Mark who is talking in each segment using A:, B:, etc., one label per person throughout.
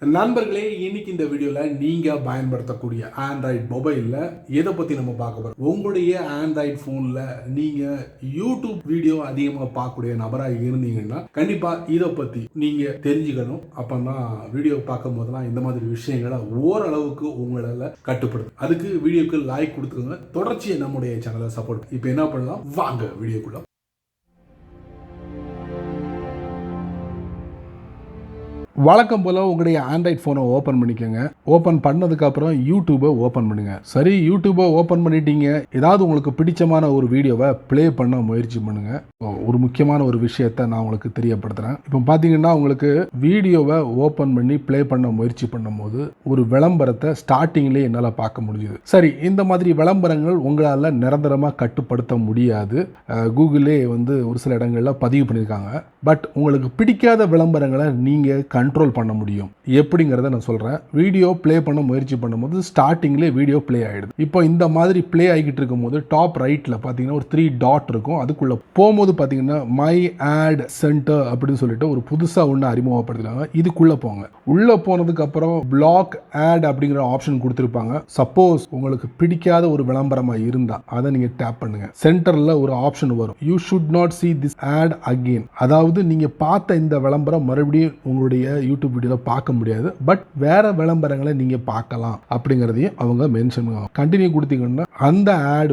A: நண்பர்களே, இன்னைக்கு இந்த வீடியோல நீங்க பயன்படுத்தக்கூடிய ஆண்ட்ராய்டு மொபைல்ல எதை பத்தி நம்ம பார்க்க போறோம். உங்களுடைய ஆண்ட்ராய்டு போன்ல நீங்க யூடியூப் வீடியோ அதிகமாக பார்க்கக்கூடிய நபராக இருந்தீங்கன்னா கண்டிப்பா இதை பத்தி நீங்க தெரிஞ்சுக்கணும். அப்பதான் வீடியோ பார்க்கும் போதெல்லாம் இந்த மாதிரி விஷயங்களை ஓரளவுக்கு உங்களால கட்டுப்படுத்தும். அதுக்கு வீடியோக்கு லைக் கொடுத்துருங்க. தொடர்ச்சியை நம்முடைய சேனலை சப்போர்ட். இப்போ என்ன பண்ணலாம், வாங்க வீடியோக்குள்ள. வழக்கம் போல் உங்களுடைய ஆண்ட்ராய்ட் ஃபோனை ஓப்பன் பண்ணிக்கோங்க. ஓப்பன் பண்ணதுக்கப்புறம் யூடியூபை ஓப்பன் பண்ணுங்கள். சரி, யூடியூபை ஓப்பன் பண்ணிட்டீங்க. ஏதாவது உங்களுக்கு பிடிச்சமான ஒரு வீடியோவை ப்ளே பண்ண முயற்சி பண்ணுங்கள். ஒரு முக்கியமான ஒரு விஷயத்தை நான் உங்களுக்கு தெரியப்படுத்துகிறேன். இப்போ பார்த்தீங்கன்னா உங்களுக்கு வீடியோவை ஓப்பன் பண்ணி ப்ளே பண்ண முயற்சி பண்ணும்போது ஒரு விளம்பரத்தை ஸ்டார்டிங்லேயே என்னால் பார்க்க முடியுது. சரி, இந்த மாதிரி விளம்பரங்கள் உங்களால் நிரந்தரமாக கட்டுப்படுத்த முடியாது. கூகுளே ஒரு சில இடங்களில் பதிவு பண்ணியிருக்காங்க. பட் உங்களுக்கு பிடிக்காத விளம்பரங்களை நீங்கள் கண்ட்ரோல் பண்ண முடியும். எப்படிங்கிறத நான் சொல்கிறேன். வீடியோ ப்ளே பண்ண முயற்சி பண்ணும்போது ஸ்டார்டிங்லேயே வீடியோ ப்ளே ஆகிடுது. இப்போ இந்த மாதிரி ப்ளே ஆகிட்டு இருக்கும்போது டாப் ரைட்டில் பார்த்தீங்கன்னா ஒரு 3 டாட் இருக்கும். அதுக்குள்ளே போகும்போது பார்த்தீங்கன்னா மை ஆட் சென்டர் அப்படின்னு சொல்லிட்டு ஒரு புதுசாக ஒன்று அறிமுகப்படுத்துகிறாங்க. இதுக்குள்ளே போங்க. உள்ளே போனதுக்கப்புறம் பிளாக் ஆட் அப்படிங்கிற ஆப்ஷன் கொடுத்துருப்பாங்க. சப்போஸ் உங்களுக்கு பிடிக்காத ஒரு விளம்பரமாக இருந்தால் அதை நீங்கள் டேப் பண்ணுங்க. சென்டரில் ஒரு ஆப்ஷன் வரும், you should not see this ad again. அதாவது நீங்கள் பார்த்த இந்த விளம்பரம் மறுபடியும் உங்களுடைய யூடியூப் வீடியோவில் பார்க்க முடியாது. பட் வேற விளம்பரங்களை நீங்கள் பார்க்கலாம் அப்படிங்கிறதையும் அவங்க மென்ஷன் பண்ணுவாங்க. கண்டினியூ கொடுத்தீங்கன்னா அந்த ஆட்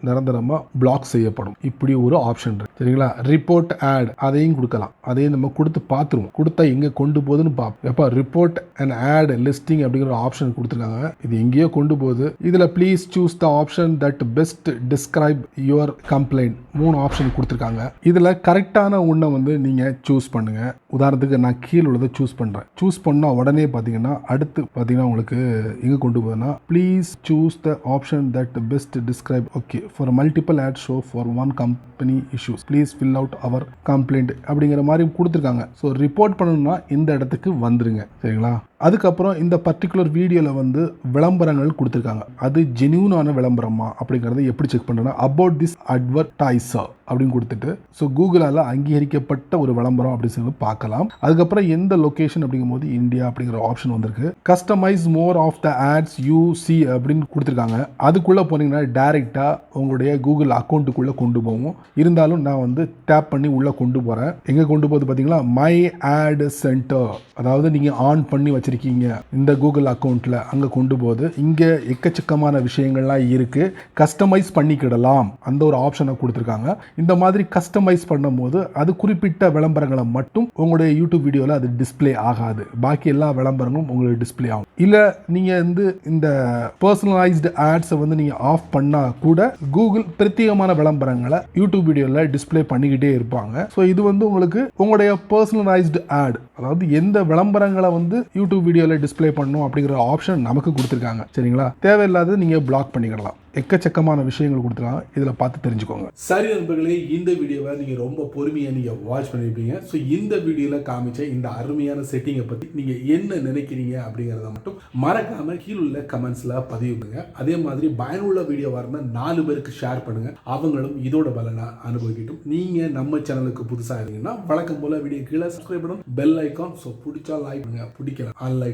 A: நிரந்தரமாக பிளாக் செய்யப்படும். இப்படி ஒரு ஆப்ஷன் இருக்கு. சரிங்களா? ரிப்போர்ட் ஆட் அதையும் கொடுக்கலாம். அதையும் நம்ம கொடுத்து பார்த்துருவோம். கொடுத்தா எங்கே கொண்டு போகுதுன்னு பார்ப்போம். எப்போ ரிப்போர்ட் அண்ட் ஆட் லிஸ்டிங் அப்படிங்கிற ஒரு ஆப்ஷன் கொடுத்துருக்காங்க. இது எங்கேயோ கொண்டு போகுது. இதில் please choose the option that best describe your complaint 3 option கொடுத்துருக்காங்க. இதில் கரெக்டான ஒன்றை நீங்கள் சூஸ் பண்ணுங்க. உதாரணத்துக்கு நான் கீழே உள்ளதை சூஸ் பண்ணுறேன். சூஸ் பண்ணால் உடனே பார்த்தீங்கன்னா அடுத்து பார்த்தீங்கன்னா உங்களுக்கு எங்கே கொண்டு போகுதுன்னா please choose the option that best describe okay for multiple ad show for one company issues please fill out our complaint அப்படிங்கிற மாதிரி கொடுத்துருக்காங்க. ஸோ ரிப்போர்ட் பண்ணணும்னா இந்த இடத்துக்கு வந்துருங்க. சரிங்களா? அதுக்கப்புறம் இந்த பர்டிகுலர் வீடியோவில் விளம்பரங்கள் கொடுத்துருக்காங்க. அது ஜென்யூனான விளம்பரமா அப்படிங்கிறத எப்படி செக் பண்ணுறேன்னா அபவுட் திஸ் அட்வர்டைசர் அப்படின்னு கொடுத்துட்டு ஸோ கூகுளால் அங்கீகரிக்கப்பட்ட ஒரு விளம்பரம் அப்படின்னு சொல்லி பார்க்கலாம். அதுக்கப்புறம் எந்த லொக்கேஷன் அப்படிங்கும்போது இந்தியா அப்படிங்கிற ஆப்ஷன் வந்திருக்கு. Customise more of the ads you see அப்படின்னு கொடுத்துருக்காங்க. அதுக்குள்ளே போனீங்கன்னா டைரெக்டாக உங்களுடைய கூகுள் அக்கௌண்ட்டுக்குள்ளே கொண்டு போகும். இருந்தாலும் நான் டேப் பண்ணி உள்ளே கொண்டு போகிறேன். எங்கே கொண்டு போகுது பார்த்தீங்களா, மை ஆட் சென்டர். அதாவது நீங்கள் ஆன் பண்ணி வச்சிருக்கீங்க இந்த கூகுள் அக்கௌண்ட்டில், அங்கே கொண்டு போகுது. இங்கே எக்கச்சக்கமான விஷயங்கள்லாம் இருக்குது. கஸ்டமைஸ் பண்ணிக்கிடலாம் அந்த ஒரு ஆப்ஷனை கொடுத்துருக்காங்க. இந்த மாதிரி கஸ்டமைஸ் பண்ணும்போது அது குறிப்பிட்ட விளம்பரங்களை மட்டும் உங்களுடைய யூடியூப் வீடியோவில் அது டிஸ்பிளே ஆகாது. பாக்கி எல்லா விளம்பரங்களும் உங்களுக்கு டிஸ்பிளே ஆகும். இல்லை நீங்கள் இந்த பர்சனலைஸ்டு ஆட்ஸை நீங்கள் ஆஃப் பண்ணால் கூட கூகுள் பிரத்யேகமான விளம்பரங்களை யூடியூப் வீடியோவில் டிஸ்பிளே பண்ணிக்கிட்டே இருப்பாங்க. ஸோ இது உங்களுக்கு உங்களுடைய பர்சனலைஸ்டு ஆட், அதாவது எந்த விளம்பரங்களை யூடியூப் வீடியோவில் டிஸ்பிளே பண்ணணும் அப்படிங்கிற ஆப்ஷன் நமக்கு கொடுத்துருக்காங்க. சரிங்களா? தேவையில்லாத நீங்கள் பிளாக் பண்ணிக்கிடலாம். எக்கச்சக்கமான விஷயங்கள் கொடுத்துருக்காங்க. இதில் பார்த்து தெரிஞ்சுக்கோங்க. சரி நண்பர்களே, இந்த வீடியோவை நீங்கள் ரொம்ப பொறுமையாக நீங்கள் வாட்ச் பண்ணியிருப்பீங்க. ஸோ இந்த வீடியோவில் காமிச்ச இந்த அருமையான செட்டிங்கை பற்றி நீங்கள் என்ன நினைக்கிறீங்க அப்படிங்கிறத மட்டும் மறக்காமல் கீழுள்ள கமெண்ட்ஸில் பதிவு பண்ணுங்க. அதே மாதிரி பயனுள்ள வீடியோவாக இருந்தால் 4 பேருக்கு ஷேர் பண்ணுங்க. அவங்களும் இதோட பலனை அனுபவிக்கட்டும். நீங்கள் நம்ம சேனலுக்கு புதுசாக இருந்தீங்கன்னா வழக்கம் போல வீடியோ கீழே சப்ஸ்கிரைப் பண்ணணும், பெல் ஐக்கான். ஸோ பிடிச்சா லைக் பண்ணுங்க, பிடிக்கல அன்லைக்